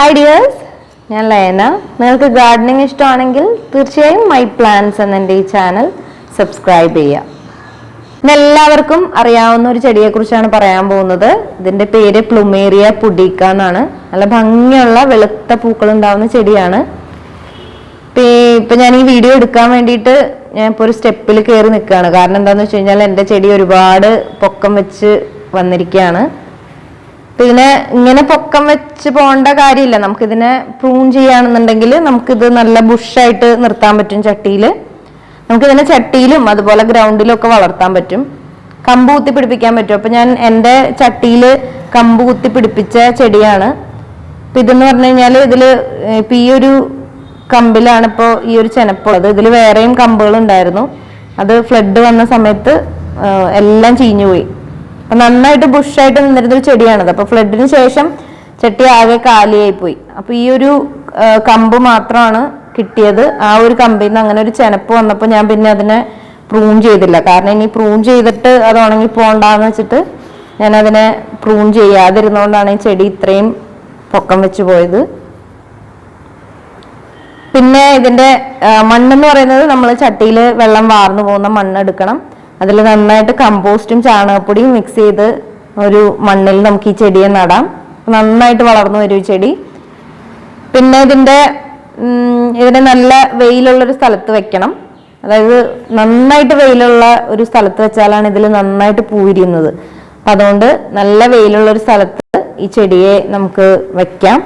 Hi dears, ഞാൻ ലയന. നിങ്ങൾക്ക് ഗാർഡനിങ് ഇഷ്ടമാണെങ്കിൽ തീർച്ചയായും മൈ പ്ലാന്റ്സ് എന്ന ഈ ചാനൽ സബ്സ്ക്രൈബ് ചെയ്യുക. എല്ലാവർക്കും അറിയാവുന്ന ഒരു ചെടിയെ കുറിച്ചാണ് പറയാൻ പോകുന്നത്. ഇതിന്റെ പേര് പ്ലുമേറിയ പുഡിക്ക എന്നാണ്. നല്ല ഭംഗിയുള്ള വെളുത്ത പൂക്കൾ ഉണ്ടാവുന്ന ചെടിയാണ്. ഇപ്പൊ ഞാൻ ഈ വീഡിയോ എടുക്കാൻ വേണ്ടിയിട്ട് ഞാൻ ഇപ്പോൾ ഒരു സ്റ്റെപ്പിൽ കയറി നിൽക്കുകയാണ്. കാരണം എന്താണെന്ന് വെച്ച് കഴിഞ്ഞാൽ എൻ്റെ ചെടി ഒരുപാട് പൊക്കം വെച്ച് വന്നിരിക്കുകയാണ്. ഇതിനെ ഇങ്ങനെ പൊക്കം വെച്ച് പോകേണ്ട കാര്യമില്ല. നമുക്കിതിനെ പ്രൂൺ ചെയ്യുകയാണെന്നുണ്ടെങ്കിൽ നമുക്കിത് നല്ല ബുഷായിട്ട് നിർത്താൻ പറ്റും. നമുക്കിതിനെ ചട്ടിയിലും അതുപോലെ ഗ്രൗണ്ടിലും ഒക്കെ വളർത്താൻ പറ്റും. കമ്പ് കുത്തി പിടിപ്പിക്കാൻ പറ്റും. അപ്പൊ ഞാൻ എൻ്റെ ചട്ടിയിൽ കമ്പ് കുത്തി പിടിപ്പിച്ച ചെടിയാണ്. അപ്പൊ ഇതെന്ന് പറഞ്ഞു കഴിഞ്ഞാൽ ഇതില് ഇപ്പൊ ഈ ഒരു കമ്പിലാണ് ഇപ്പോൾ ഈ ഒരു ചെനപ്പുള്ളത്. ഇതിൽ വേറെയും കമ്പുകൾ ഉണ്ടായിരുന്നു. അത് ഫ്ലഡ് വന്ന സമയത്ത് എല്ലാം ചീഞ്ഞു പോയി. അപ്പൊ നന്നായിട്ട് ബുഷായിട്ട് നിന്നിരുന്നൊരു ചെടിയാണത്. അപ്പൊ ഫ്ലഡിന് ശേഷം ചട്ടി ആകെ കാലിയായി പോയി. അപ്പൊ ഈ ഒരു കമ്പ് മാത്രമാണ് കിട്ടിയത്. ആ ഒരു കമ്പിൽ നിന്ന് അങ്ങനെ ഒരു ചെനപ്പ് വന്നപ്പോൾ ഞാൻ പിന്നെ അതിനെ പ്രൂൺ ചെയ്തില്ല. കാരണം ഇനി പ്രൂൺ ചെയ്തിട്ട് അത് ഉണങ്ങി പോകണ്ടെന്ന് വെച്ചിട്ട് ഞാൻ അതിനെ പ്രൂൺ ചെയ്യാതിരുന്നോണ്ടാണ് ഈ ചെടി ഇത്രയും പൊക്കം വെച്ച് പോയത്. പിന്നെ ഇതിന്റെ മണ്ണെന്ന് പറയുന്നത് നമ്മൾ ചട്ടിയിൽ വെള്ളം വാർന്നു പോകുന്ന മണ്ണ് എടുക്കണം. അതിൽ നന്നായിട്ട് കമ്പോസ്റ്റും ചാണകപ്പൊടിയും മിക്സ് ചെയ്ത് ഒരു മണ്ണിൽ നമുക്ക് ഈ ചെടിയെ നടാം. നന്നായിട്ട് വളർന്നു വരും ഈ ചെടി. പിന്നെ ഇതിനെ നല്ല വെയിലുള്ളൊരു സ്ഥലത്ത് വെക്കണം. അതായത് നന്നായിട്ട് വെയിലുള്ള ഒരു സ്ഥലത്ത് വെച്ചാലാണ് ഇതിൽ നന്നായിട്ട് പൂവിരിയുന്നത്. അപ്പം അതുകൊണ്ട് നല്ല വെയിലുള്ളൊരു സ്ഥലത്ത് ഈ ചെടിയെ നമുക്ക് വെക്കാം.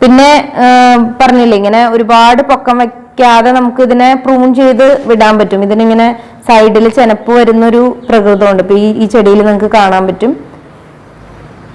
പിന്നെ പറഞ്ഞില്ലേ, ഇങ്ങനെ ഒരുപാട് പൊക്കം വെക്കാതെ നമുക്ക് ഇതിനെ പ്രൂൺ ചെയ്ത് വിടാൻ പറ്റും. ഇതിനിങ്ങനെ സൈഡിൽ ചെനപ്പ് വരുന്നൊരു പ്രകൃതമുണ്ട്. ഇപ്പൊ ഈ ചെടിയിൽ നിങ്ങൾക്ക് കാണാൻ പറ്റും.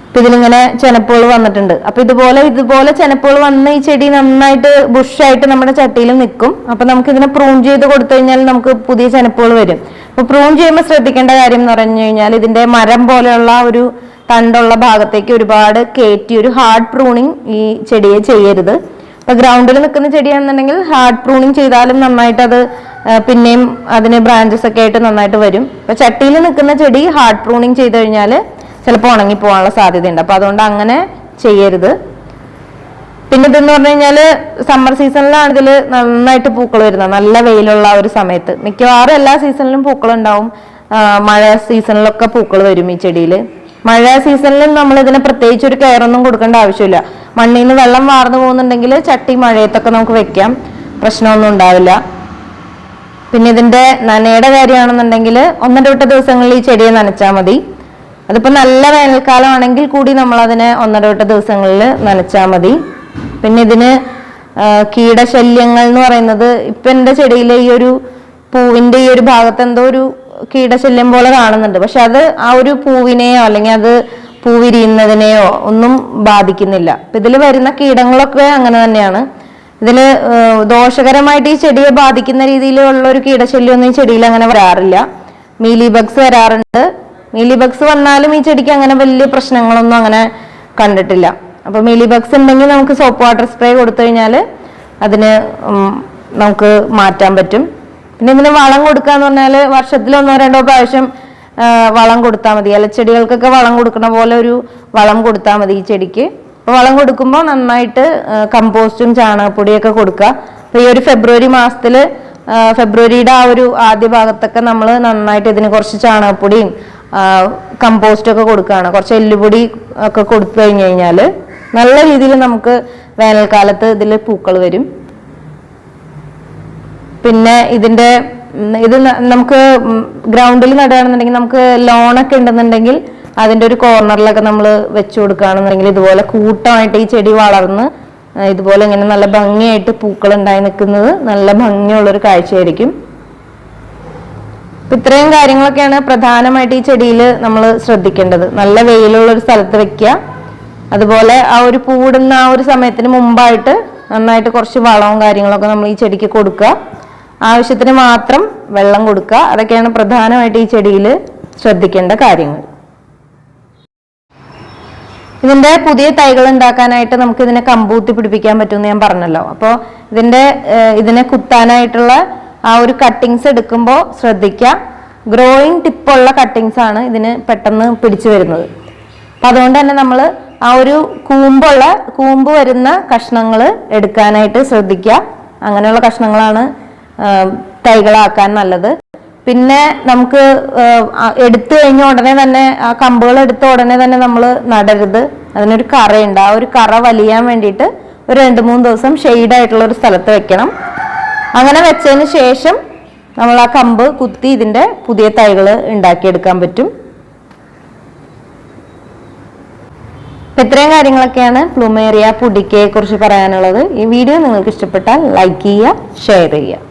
ഇപ്പൊ ഇതിലിങ്ങനെ ചെനപ്പുകൾ വന്നിട്ടുണ്ട്. അപ്പൊ ഇതുപോലെ ചെനപ്പുകൾ വന്ന് ഈ ചെടി നന്നായിട്ട് ബുഷായിട്ട് നമ്മുടെ ചട്ടിയിൽ നിൽക്കും. അപ്പൊ നമുക്ക് ഇതിനെ പ്രൂൺ ചെയ്ത് കൊടുത്തു കഴിഞ്ഞാൽ നമുക്ക് പുതിയ ചെനപ്പുകൾ വരും. അപ്പൊ പ്രൂൺ ചെയ്യുമ്പോൾ ശ്രദ്ധിക്കേണ്ട കാര്യം എന്ന് പറഞ്ഞു കഴിഞ്ഞാൽ ഇതിന്റെ മരം പോലെയുള്ള ഒരു തണ്ടുള്ള ഭാഗത്തേക്ക് ഒരുപാട് കയറ്റി ഒരു ഹാർഡ് പ്രൂണിങ് ഈ ചെടിയെ ചെയ്യരുത്. ഇപ്പൊ ഗ്രൗണ്ടിൽ നിൽക്കുന്ന ചെടിയാണെന്നുണ്ടെങ്കിൽ ഹാർഡ് പ്രൂണിങ് ചെയ്താലും നന്നായിട്ട് അത് പിന്നെയും അതിന് ബ്രാഞ്ചസ് ഒക്കെ ആയിട്ട് നന്നായിട്ട് വരും. ഇപ്പൊ ചട്ടിയിൽ നിൽക്കുന്ന ചെടി ഹാർഡ് പ്രൂണിങ് ചെയ്ത് കഴിഞ്ഞാൽ ചിലപ്പോൾ ഉണങ്ങി പോകാനുള്ള സാധ്യതയുണ്ട്. അപ്പൊ അതുകൊണ്ട് അങ്ങനെ ചെയ്യരുത്. പിന്നെ ഇതെന്ന് പറഞ്ഞു കഴിഞ്ഞാല് സമ്മർ സീസണിലാണ് ഇതിൽ നന്നായിട്ട് പൂക്കൾ വരുന്നത്. നല്ല വെയിലുള്ള ഒരു സമയത്ത്. മിക്കവാറും എല്ലാ സീസണിലും പൂക്കൾ ഉണ്ടാവും. മഴ സീസണിലൊക്കെ പൂക്കൾ വരും ഈ ചെടിയിൽ. മഴ സീസണിലും നമ്മൾ ഇതിനെ പ്രത്യേകിച്ച് ഒരു കെയർ ഒന്നും കൊടുക്കേണ്ട ആവശ്യമില്ല. മണ്ണിൽ നിന്ന് വെള്ളം വാർന്നു പോകുന്നുണ്ടെങ്കിൽ ചട്ടി മഴയത്തൊക്കെ നമുക്ക് വെക്കാം, പ്രശ്നമൊന്നും ഉണ്ടാവില്ല. പിന്നെ ഇതിന്റെ നനയുടെ കാര്യമാണെന്നുണ്ടെങ്കിൽ 1-2 ദിവസങ്ങളിൽ ഈ ചെടിയെ നനച്ചാൽ മതി. അതിപ്പോ നല്ല വേനൽക്കാലം ആണെങ്കിൽ കൂടി നമ്മൾ അതിനെ 1-2 ദിവസങ്ങളിൽ നനച്ചാൽ മതി. പിന്നെ ഇതിന് കീടശല്യങ്ങൾ എന്ന് പറയുന്നത് ഇപ്പൊ എൻ്റെ ചെടിയിലെ ഈ ഒരു പൂവിന്റെ ഈ ഒരു ഭാഗത്ത് എന്തോ ഒരു കീടശല്യം പോലെ കാണുന്നുണ്ട്. പക്ഷെ അത് ആ ഒരു പൂവിനെയോ അല്ലെങ്കിൽ അത് പൂവിരിയുന്നതിനെയോ ഒന്നും ബാധിക്കുന്നില്ല. അപ്പൊ ഇതിൽ വരുന്ന കീടങ്ങളൊക്കെ അങ്ങനെ തന്നെയാണ്. ഇതില് ദോഷകരമായിട്ട് ഈ ചെടിയെ ബാധിക്കുന്ന രീതിയിലുള്ള ഒരു കീടശല്യം ഒന്നും ഈ ചെടിയിൽ അങ്ങനെ വരാറില്ല. മീലി ബഗ്സ് വരാറുണ്ട്. മീലി ബഗ്സ് വന്നാലും ഈ ചെടിക്ക് അങ്ങനെ വലിയ പ്രശ്നങ്ങളൊന്നും അങ്ങനെ കണ്ടിട്ടില്ല. അപ്പൊ മീലി ബഗ്സ് ഉണ്ടെങ്കിൽ നമുക്ക് സോപ്പ് വാട്ടർ സ്പ്രേ കൊടുത്തു കഴിഞ്ഞാൽ അതിന് നമുക്ക് മാറ്റാൻ പറ്റും. പിന്നെ ഇതിന് വളം കൊടുക്കാന്ന് പറഞ്ഞാൽ വർഷത്തിൽ 1-2 പ്രാവശ്യം വളം കൊടുത്താൽ മതി. ഇലച്ചെടികൾക്കൊക്കെ വളം കൊടുക്കുന്ന പോലെ ഒരു വളം കൊടുത്താൽ മതി ഈ ചെടിക്ക്. അപ്പൊ വളം കൊടുക്കുമ്പോൾ നന്നായിട്ട് കമ്പോസ്റ്റും ചാണകപ്പൊടിയൊക്കെ കൊടുക്കുക. അപ്പൊ ഈ ഒരു ഫെബ്രുവരി മാസത്തില് ഫെബ്രുവരിയുടെ ആ ഒരു ആദ്യ ഭാഗത്തൊക്കെ നമ്മൾ നന്നായിട്ട് ഇതിന് കുറച്ച് ചാണകപ്പൊടിയും കമ്പോസ്റ്റും ഒക്കെ കൊടുക്കുകയാണ്. കുറച്ച് എല്ലുപൊടി ഒക്കെ കൊടുത്തു കഴിഞ്ഞാൽ നല്ല രീതിയിൽ നമുക്ക് വേനൽക്കാലത്ത് ഇതിൽ പൂക്കൾ വരും. പിന്നെ ഇത് നമുക്ക് ഗ്രൗണ്ടിൽ നടുകയാണെന്നുണ്ടെങ്കിൽ നമുക്ക് ലോണൊക്കെ ഉണ്ടെന്നുണ്ടെങ്കിൽ അതിന്റെ ഒരു കോർണറിലൊക്കെ നമ്മൾ വെച്ചു കൊടുക്കുകയാണെന്നുണ്ടെങ്കിൽ ഇതുപോലെ കൂട്ടമായിട്ട് ഈ ചെടി വളർന്ന് ഇതുപോലെ ഇങ്ങനെ നല്ല ഭംഗിയായിട്ട് പൂക്കൾ ഉണ്ടായി നിൽക്കുന്നത് നല്ല ഭംഗിയുള്ളൊരു കാഴ്ചയായിരിക്കും. ഇത്രയും കാര്യങ്ങളൊക്കെയാണ് പ്രധാനമായിട്ട് ഈ ചെടിയിൽ നമ്മൾ ശ്രദ്ധിക്കേണ്ടത്. നല്ല വെയിലുള്ള ഒരു സ്ഥലത്ത് വെക്കുക. അതുപോലെ ആ ഒരു പൂടുന്ന ആ ഒരു സമയത്തിന് മുമ്പായിട്ട് നന്നായിട്ട് കുറച്ച് വളവും കാര്യങ്ങളൊക്കെ നമ്മൾ ഈ ചെടിക്ക് കൊടുക്കുക. ആവശ്യത്തിന് മാത്രം വെള്ളം കൊടുക്കുക. അതൊക്കെയാണ് പ്രധാനമായിട്ട് ഈ ചെടിയിൽ ശ്രദ്ധിക്കേണ്ട കാര്യങ്ങൾ. ഇതിന്റെ പുതിയ തൈകൾ ഉണ്ടാക്കാനായിട്ട് നമുക്ക് ഇതിനെ കമ്പൂത്തി പിടിപ്പിക്കാൻ പറ്റുമെന്ന് ഞാൻ പറഞ്ഞല്ലോ. അപ്പോൾ ഇതിനെ കുത്താനായിട്ടുള്ള ആ ഒരു കട്ടിങ്സ് എടുക്കുമ്പോൾ ശ്രദ്ധിക്കുക. ഗ്രോയിങ് ടിപ്പുള്ള കട്ടിങ്സ് ആണ് ഇതിന് പെട്ടെന്ന് പിടിച്ചു വരുന്നത്. അപ്പൊ അതുകൊണ്ട് തന്നെ നമ്മൾ ആ ഒരു കൂമ്പ് വരുന്ന കഷ്ണങ്ങൾ എടുക്കാനായിട്ട് ശ്രദ്ധിക്കുക. അങ്ങനെയുള്ള കഷ്ണങ്ങളാണ് തൈകളാക്കാൻ നല്ലത്. പിന്നെ നമുക്ക് എടുത്തു കഴിഞ്ഞ ഉടനെ തന്നെ ആ കമ്പുകൾ എടുത്ത ഉടനെ തന്നെ നമ്മൾ നടരുത്. അതിനൊരു കറയുണ്ട്. ആ ഒരു കറ വലിയാൻ വേണ്ടിയിട്ട് ഒരു 2-3 ദിവസം ഷെയ്ഡായിട്ടുള്ള ഒരു സ്ഥലത്ത് വെക്കണം. അങ്ങനെ വെച്ചതിന് ശേഷം നമ്മൾ ആ കമ്പ് കുത്തി ഇതിന്റെ പുതിയ തൈകൾ ഉണ്ടാക്കിയെടുക്കാൻ പറ്റും. ഇത്രയും കാര്യങ്ങളൊക്കെയാണ് പ്ലൂമേറിയ പുഡിക്കയെ കുറിച്ച് പറയാനുള്ളത്. ഈ വീഡിയോ നിങ്ങൾക്ക് ഇഷ്ടപ്പെട്ടാൽ ലൈക്ക് ചെയ്യുക, ഷെയർ ചെയ്യുക.